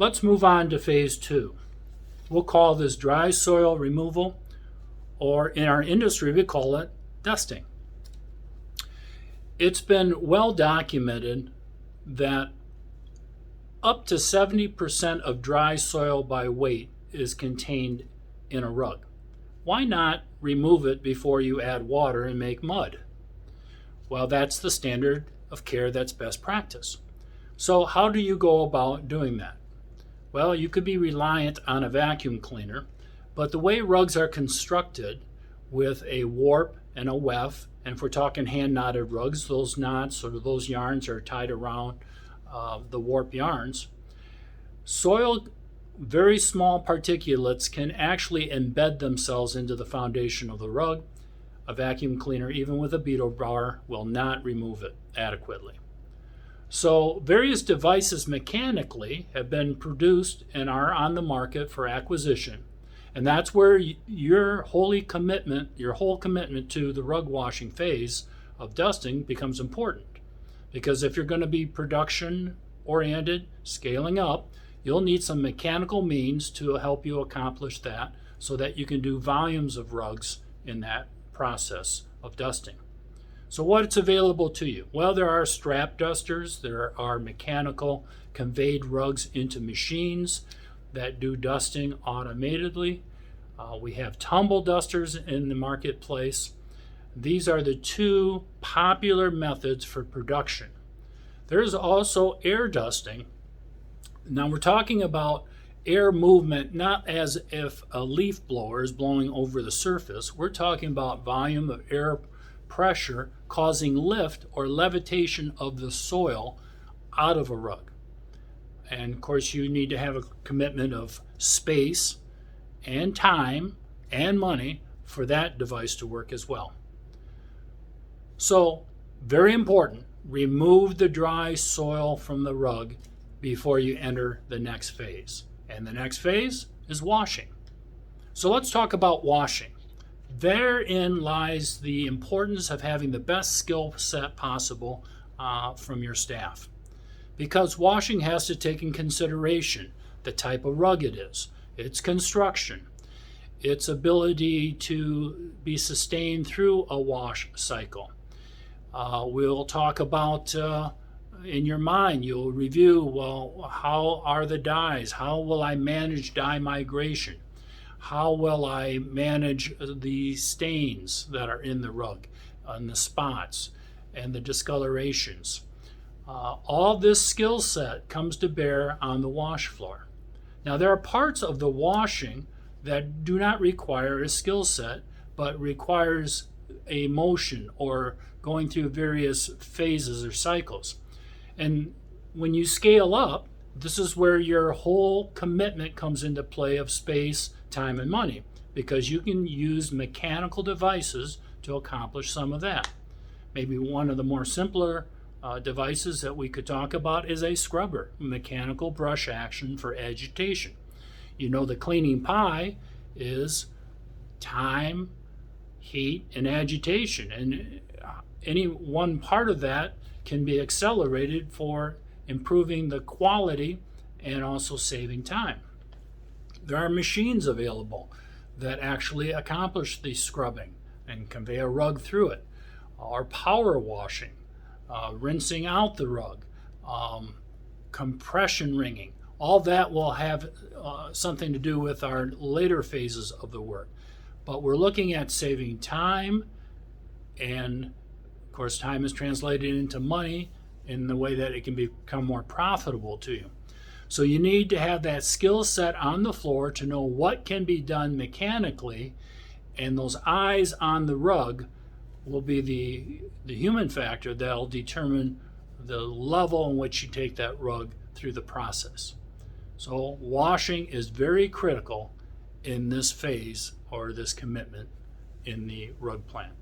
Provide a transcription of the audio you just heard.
Let's move on to phase two. We'll call this dry soil removal, or in our industry, we call it dusting. It's been well documented that up to 70% of dry soil by weight is contained in a rug. Why not remove it before you add water and make mud? Well, that's the standard of care that's best practice. So how do you go about doing that? Well, you could be reliant on a vacuum cleaner, but the way rugs are constructed with a warp and a weft, and if we're talking hand knotted rugs, those knots or those yarns are tied around the warp yarns. Soil, very small particulates can actually embed themselves into the foundation of the rug. A vacuum cleaner, even with a beetle bar, will not remove it adequately. So various devices mechanically have been produced and are on the market for acquisition. And that's where your whole commitment to the rug washing phase of dusting becomes important. Because if you're going to be production oriented, scaling up, you'll need some mechanical means to help you accomplish that so that you can do volumes of rugs in that process of dusting. So what's available to you? Well, there are strap dusters, there are mechanical conveyed rugs into machines that do dusting automatically. We have tumble dusters in the marketplace. These are the two popular methods for production. There's also air dusting. Now we're talking about air movement, not as if a leaf blower is blowing over the surface. We're talking about volume of air pressure causing lift or levitation of the soil out of a rug. And of course, you need to have a commitment of space and time and money for that device to work as well. So, very important, remove the dry soil from the rug before you enter the next phase. And the next phase is washing. So let's talk about washing. Therein lies the importance of having the best skill set possible from your staff. Because washing has to take in consideration the type of rug it is, its construction, its ability to be sustained through a wash cycle. We'll talk about in your mind, you'll review, well, how are the dyes? How will I manage dye migration? How will I manage the stains that are in the rug, and the spots, and the discolorations? All this skill set comes to bear on the wash floor. Now, there are parts of the washing that do not require a skill set, but requires a motion or going through various phases or cycles. And when you scale up, this is where your whole commitment comes into play of space, time, and money, because you can use mechanical devices to accomplish some of that. Maybe one of the more simpler devices that we could talk about is a scrubber, mechanical brush action for agitation. You know, the cleaning pie is time, heat, and agitation, and any one part of that can be accelerated for improving the quality and also saving time. There are machines available that actually accomplish the scrubbing and convey a rug through it, or power washing, rinsing out the rug, compression wringing. All that will have something to do with our later phases of the work. But we're looking at saving time, and of course time is translated into money in the way that it can become more profitable to you. So you need to have that skill set on the floor to know what can be done mechanically, and those eyes on the rug will be the human factor that'll determine the level in which you take that rug through the process. So washing is very critical in this phase or this commitment in the rug plant.